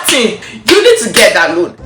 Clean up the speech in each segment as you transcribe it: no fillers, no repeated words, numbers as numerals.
thing, you need to get that loan.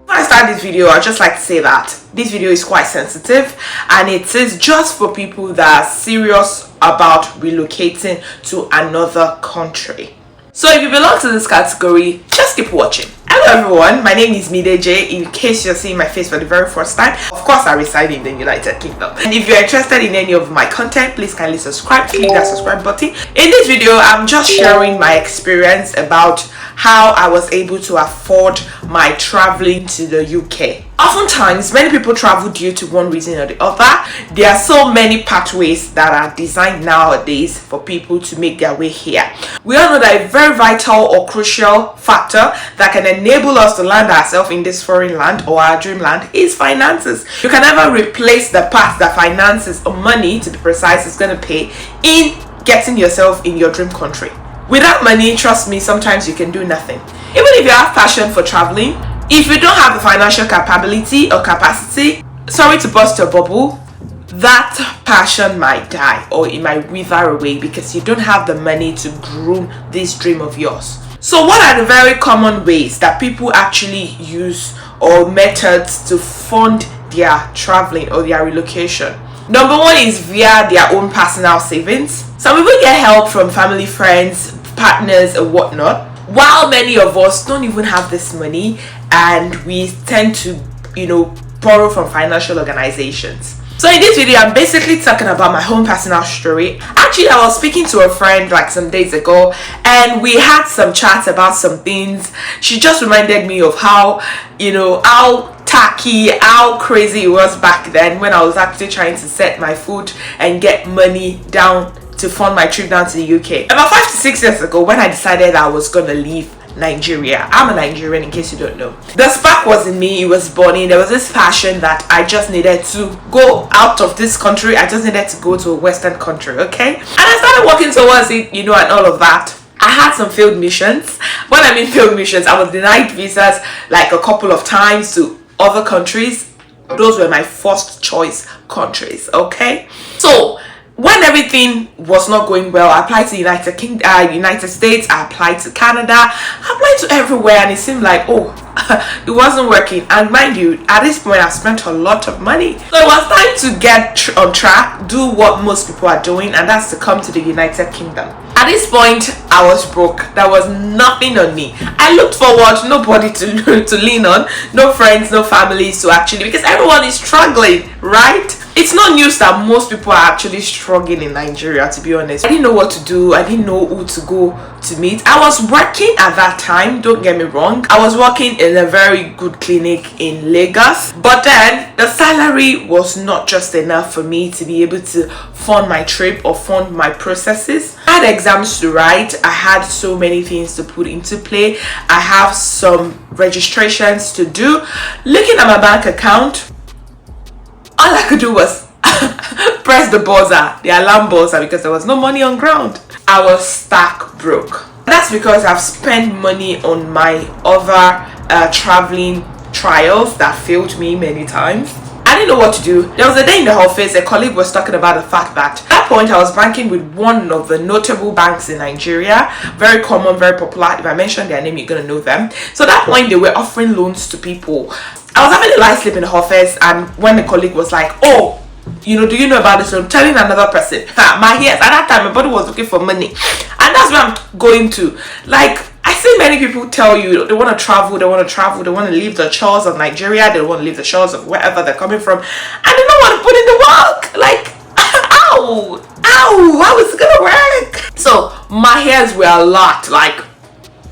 Before I start this video, I'd just like to say that this video is quite sensitive, and it is just for people that are serious about relocating to another country. So if you belong to this category, just keep watching. Hello everyone, my name is Mide Jay. In case you're seeing my face for the very first time, of course I reside in the United Kingdom. And if you're interested in any of my content, please kindly subscribe, click that subscribe button. In this video, I'm just sharing my experience about how I was able to afford my traveling to the UK. Oftentimes, many people travel due to one reason or the other. There are so many pathways that are designed nowadays for people to make their way here. We all know that a very vital or crucial factor that can enable us to land ourselves in this foreign land or our dreamland is finances. You can never replace the part that finances or money, to be precise, is going to pay in getting yourself in your dream country. Without money, trust me, sometimes you can do nothing. Even if you have passion for traveling, if you don't have the financial capability or capacity, sorry to burst your bubble, that passion might die or it might wither away because you don't have the money to groom this dream of yours. So what are the very common ways that people actually use or methods to fund their traveling or their relocation? Number one is via their own personal savings. Some people get help from family, friends, partners or whatnot, while many of us don't even have this money and we tend to, borrow from financial organizations. So in this video, I'm basically talking about my own personal story. Actually, I was speaking to a friend like some days ago and we had some chats about some things. She just reminded me of how tacky, how crazy it was back then when I was actually trying to set my foot and get money down to fund my trip down to the UK. About 5 to 6 years ago, when I decided I was gonna leave Nigeria. I'm a Nigerian, in case you don't know. The spark was in me, it was burning. There was this passion that I just needed to go out of this country. I just needed to go to a Western country, okay? And I started working towards it, and all of that. I had some failed missions. When I mean failed missions, I was denied visas like a couple of times to other countries. Those were my first choice countries, okay? So when everything was not going well, I applied to United States, I applied to Canada, I applied to everywhere, and it seemed like, it wasn't working. And mind you, at this point, I spent a lot of money. So it was time to get on track, do what most people are doing, and that's to come to the United Kingdom. At this point, I was broke. There was nothing on me. I looked forward, nobody to lean on, no friends, no families to actually, because everyone is struggling, right? It's not news that most people are actually struggling in Nigeria, to be honest. I didn't know what to do. I didn't know who to go to meet. I was working at that time, don't get me wrong. I was working in a very good clinic in Lagos. But then the salary was not just enough for me to be able to fund my trip or fund my processes. I had exams to write. I had so many things to put into play. I have some registrations to do. Looking at my bank account, all I could do was press the buzzer, the alarm buzzer, because there was no money on ground. I was stark broke. That's because I've spent money on my other traveling trials that failed me many times. I didn't know what to do. There was a day in the office, a colleague was talking about the fact that at that point I was banking with one of the notable banks in Nigeria. Very common, very popular. If I mention their name, you're going to know them. So at that point, they were offering loans to people. I was having a light sleep in the office, and when the colleague was like, do you know about this? So I'm telling another person, my ears, at that time my body was looking for money, and that's where I'm going to. Like, I see many people tell you they want to travel, they want to leave the shores of Nigeria, they want to leave the shores of wherever they're coming from, and they don't want to put in the work. Like, how is it gonna work? So my hairs were a lot, like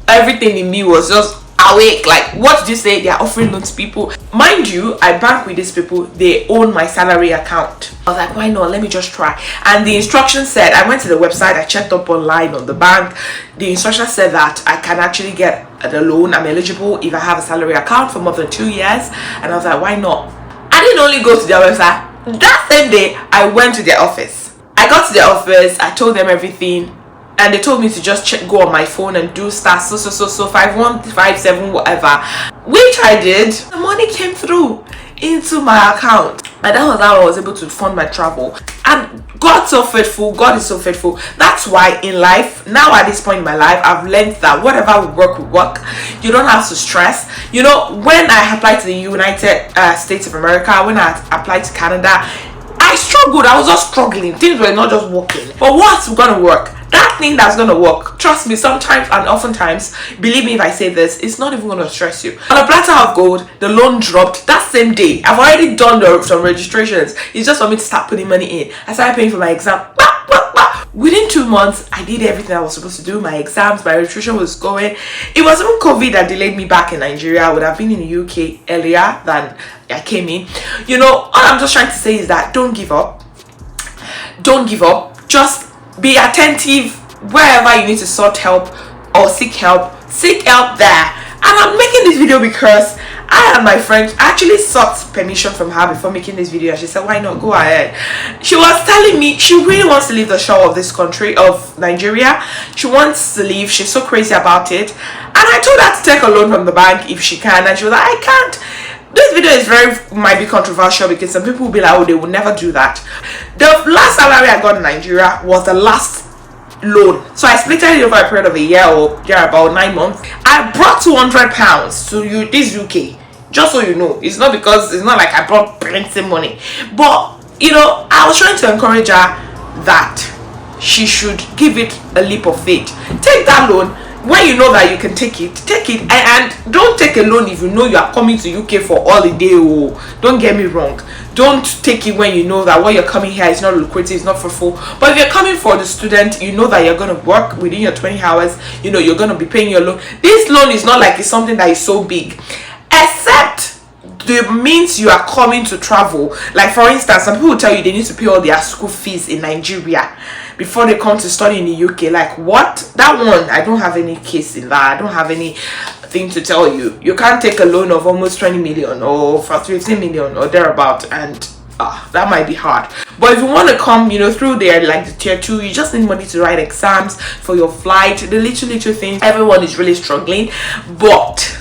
everything in me was just awake. Like, what did you say? They are offering loans to people. Mind you, I bank with these people. They own my salary account. I was like, why not? Let me just try. And the instruction said, I went to the website, I checked up online on the bank. The instruction said that I can actually get the loan. I'm eligible if I have a salary account for more than 2 years. And I was like, why not? I didn't only go to their website. That same day, I went to their office. I got to their office, I told them everything. And they told me to just go on my phone and do star so 5157 whatever, which I did. The money came through. into my account. And that was how I was able to fund my travel. And God's so faithful. God is so faithful. That's why in life, now at this point in my life, I've learned that whatever will work. You don't have to stress. You know, when I applied to the United States of America, when I applied to Canada, I struggled. I was just struggling. Things were not just working. But what's gonna work? That thing that's gonna work, trust me, sometimes and oftentimes, believe me if I say this, it's not even gonna stress you. On a platter of gold, the loan dropped that same day. I've already done some registrations. It's just for me to start putting money in. I started paying for my exam. Within 2 months, I did everything I was supposed to do. My exams, my registration was going. It was even COVID that delayed me back in Nigeria. I would have been in the UK earlier than I came in. You know, all I'm just trying to say is that don't give up. Don't give up. Just be attentive wherever you need to seek help there. And I'm making this video because I and my friend actually sought permission from her before making this video, and she said, why not, go ahead. She was telling me she really wants to leave the shore of this country, of Nigeria. She wants to leave. She's so crazy about it. And I told her to take a loan from the bank if she can, and she was like, I can't. This video is might be controversial because some people will be like, oh, they would never do that. The last salary I got in Nigeria was the last loan, so I split it over a period of a year or about 9 months. I brought £200 to this UK, just so you know. It's not like I brought plenty money, but you know, I was trying to encourage her that she should give it a leap of faith. Take that loan. When you know that you can take it, and don't take a loan if you know you are coming to UK for holiday. Oh, don't get me wrong, don't take it when you know that what you're coming here is not lucrative, it's not fruitful. But if you're coming for the student, you know that you're going to work within your 20 hours, you know you're going to be paying your loan. This loan is not like it's something that is so big, except the means you are coming to travel. Like for instance, some people will tell you they need to pay all their school fees in Nigeria before they come to study in the UK. Like what? That one, I don't have any case in that. I don't have anything to tell you. You can't take a loan of almost 20 million or 15 million or thereabout, and that might be hard. But if you want to come, you know, through there, like the tier 2, you just need money to write exams, for your flight, the little things. Everyone is really struggling, but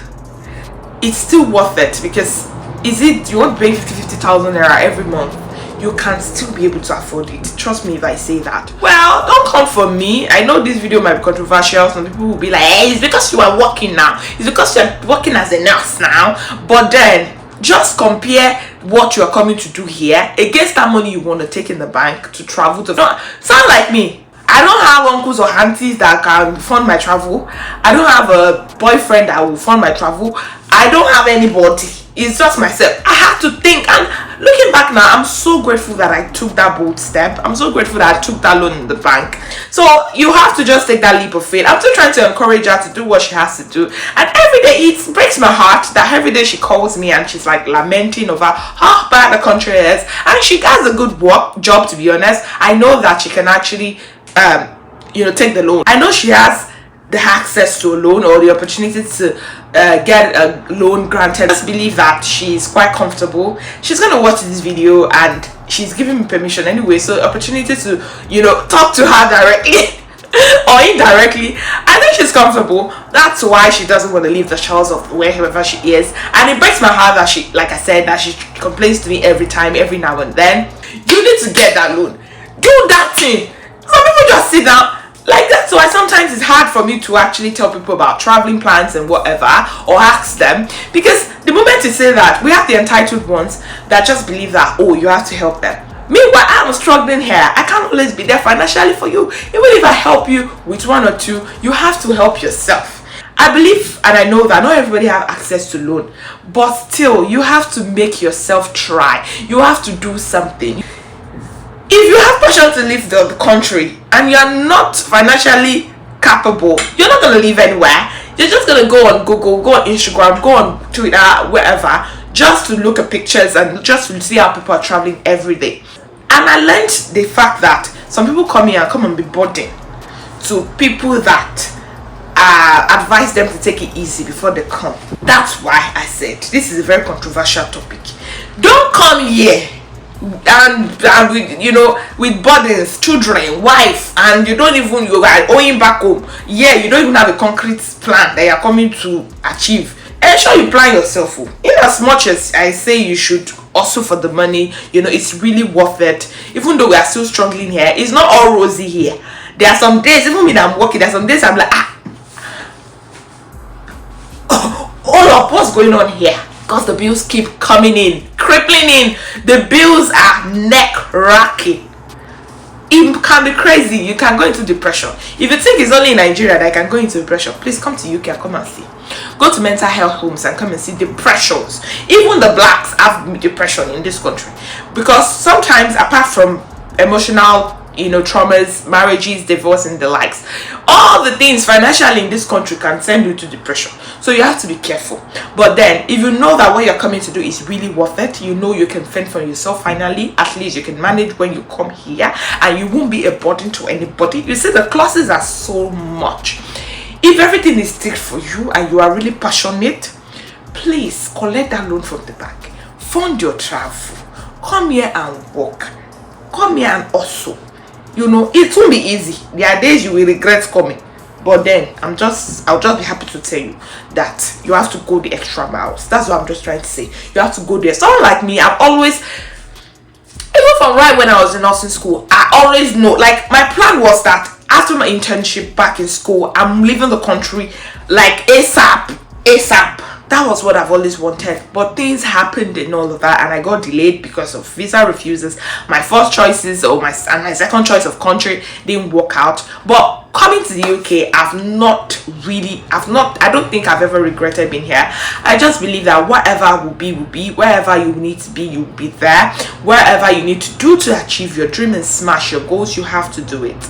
it's still worth it, because you want to pay 50,000 naira every month, you can still be able to afford it. Trust me if I say that. Well, don't come for me. I know this video might be controversial. Some people will be like, hey, it's because you are working now, it's because you're working as a nurse now. But then just compare what you are coming to do here against that money you want to take in the bank to travel to. No, sound like me. I don't have uncles or aunties that can fund my travel. I don't have a boyfriend that will fund my travel. I don't have anybody. It's just myself. I have to think. And looking back now, I'm so grateful that I took that bold step. I'm so grateful that I took that loan in the bank. So you have to just take that leap of faith. I'm still trying to encourage her to do what she has to do. And every day, it breaks my heart that every day she calls me and she's like lamenting over how bad the country is. And she has a good job, to be honest. I know that she can actually take the loan. I know she has the access to a loan or the opportunity to get a loan granted. I just believe that she's quite comfortable. She's gonna watch this video and she's giving me permission anyway, so opportunity to talk to her directly or indirectly. I think she's comfortable. That's why she doesn't want to leave the shores of wherever she is. And it breaks my heart that she, like I said, that she complains to me every now and then. You need to get that loan. Do that thing. Some people just sit down like that. So sometimes it's hard for me to actually tell people about traveling plans and whatever, or ask them, because the moment you say that, we have the entitled ones that just believe that, oh, you have to help them. Meanwhile, I'm struggling here. I can't always be there financially for you. Even if I help you with one or two, you have to help yourself. I believe and I know that not everybody have access to loan, but still you have to make yourself try. You have to do something. If you have passion to leave the country and you're not financially capable, you're not going to leave anywhere. You're just going to go on Google, go on Instagram, go on Twitter, wherever, just to look at pictures and just to see how people are traveling every day. And I learned the fact that some people come here and come and be burden to people that advise them to take it easy before they come. That's why I said this is a very controversial topic. Don't come here and with burdens, children, wife, and you are owing back home. Yeah, you don't even have a concrete plan that you're coming to achieve. make sure you plan yourself. In as much as I say you should also for the money, it's really worth it. Even though we are still struggling here, it's not all rosy here. There are some days, even when I'm working, there are some days I'm like, all of what's going on here, because the bills keep coming in, crippling in. The bills are neck racking. It can be crazy. You can go into depression. If you think it's only in Nigeria that I can go into depression, please come to UK and come and see. Go to mental health homes and come and see depressions. Even the blacks have depression in this country, because sometimes, apart from emotional traumas, marriages, divorce and the likes, all the things financially in this country can send you to depression. So you have to be careful. But then, if you know that what you're coming to do is really worth it, you can fend for yourself finally, at least you can manage when you come here, and you won't be a burden to anybody. You see, the classes are so much. If everything is ticked for you and you are really passionate, please collect that loan from the bank, fund your travel, come here and work, come here and also. It won't be easy. There are days you will regret coming, but then I'll just be happy to tell you that you have to go the extra miles. That's what I'm just trying to say. You have to go there. Someone like me, I've always, even from right when I was in nursing school, I always know, like, my plan was that after my internship back in school, I'm leaving the country like ASAP. That was what I've always wanted, but things happened and all of that, and I got delayed because of visa refuses. My first choices and my second choice of country didn't work out. But coming to the UK, I don't think I've ever regretted being here. I just believe that whatever will be, wherever you need to be, you'll be there. Wherever you need to do to achieve your dream and smash your goals, you have to do it.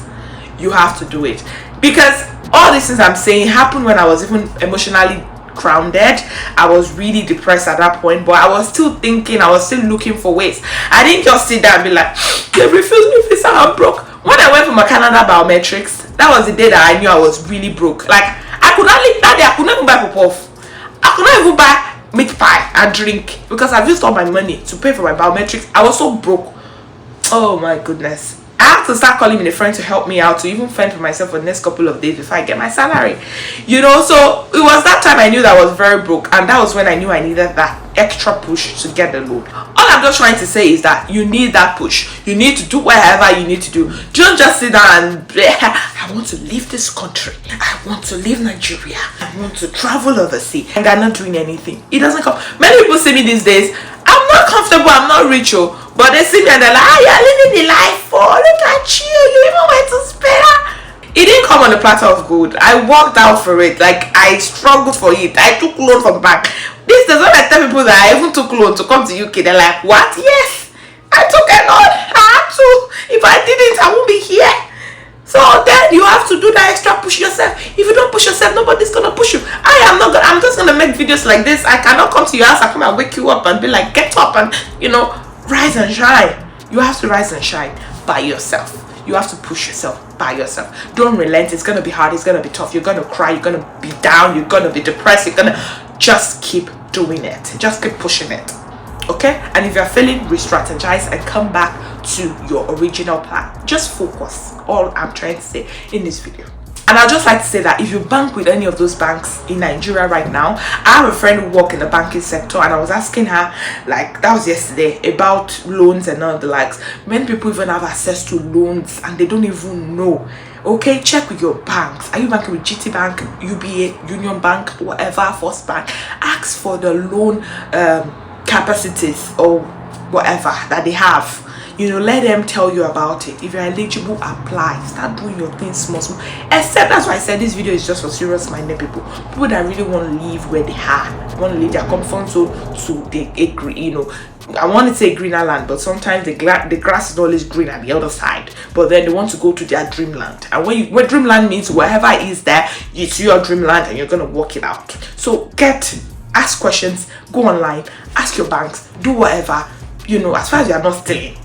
You have to do it, because all these things I'm saying happened when I was even emotionally grounded. I was really depressed at that point, but I was still thinking, I was still looking for ways. I didn't just sit there and be like, they refused me visa, I'm broke. When I went for my Canada biometrics, that was the day that I knew I was really broke. Like, I could not even buy pop-off. I could not even buy meat pie and drink, because I've used all my money to pay for my biometrics. I was so broke. Oh my goodness. I have to start calling in a friend to help me out, to even fend for myself for the next couple of days before I get my salary. So it was that time I knew that I was very broke, and that was when I knew I needed that extra push to get the loan. All I'm just trying to say is that you need that push. You need to do whatever you need to do. Don't just sit down and I want to leave this country, I want to leave Nigeria, I want to travel overseas, and they're not doing anything. It doesn't come. Many people see me these days, I'm not comfortable, I'm not rich, but they see me and they're like, you're living the life, look at you even went to Spain. It didn't come on a platter of gold. I worked out for it. Like, I struggled for it. I took loan from the bank. This is when I tell people that I even took loan to come to UK. They're like, what? Yes, I took a loan. I had to. If I didn't, I won't be here. So then you have to do that extra push yourself. If you don't push yourself, nobody's gonna push you. I'm just gonna make videos like this. I cannot come to your house and come and wake you up and be like, get up and rise and shine. You have to rise and shine by yourself. You have to push yourself by yourself. Don't relent. It's gonna be hard, it's gonna be tough, you're gonna cry, you're gonna be down, you're gonna be depressed, you're gonna just keep doing it, just keep pushing it. Okay? And if you're failing, re-strategize and come back to your original plan. Just focus. All I'm trying to say in this video. And I'd just like to say that if you bank with any of those banks in Nigeria right now, I have a friend who works in the banking sector, and I was asking her, like, that was yesterday, about loans and all the likes. Many people even have access to loans and they don't even know. Okay, check with your banks. Are you banking with GT Bank, UBA, Union Bank, whatever, First Bank? Ask for the loan capacities or whatever that they have. Let them tell you about it. If you're eligible, apply. Start doing your things small. Except, that's why I said this video is just for serious minded people that really want to live where they are, want to leave their comfort zone to I want to say greener land, but sometimes the grass is always green at the other side. But then they want to go to their dreamland, and when dreamland means wherever is there, it's your dreamland, and you're gonna work it out. So ask questions, go online, ask your banks, do whatever. As far as you are not stealing,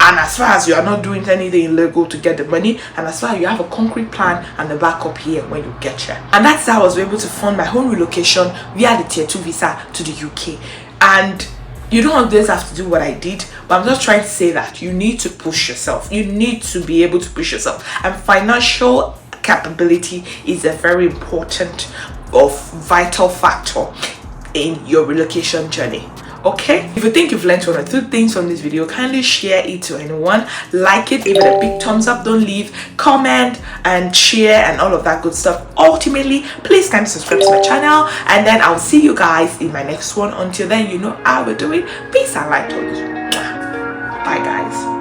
and as far as you are not doing anything illegal to get the money, and as far as you have a concrete plan and a backup here when you get here. And that's how I was able to fund my home relocation via the tier 2 visa to the UK. And you don't always have to do what I did, but I'm just trying to say that you need to push yourself. You need to be able to push yourself, and financial capability is a very important vital factor. in your relocation journey. Okay, if you think you've learned one or two things from this video, kindly share it to anyone, like it, give it a big thumbs up, don't leave, comment and share and all of that good stuff. Ultimately, please kindly subscribe to my channel, and then I'll see you guys in my next one. Until then, you know how we're doing. Peace and light to you. Bye guys.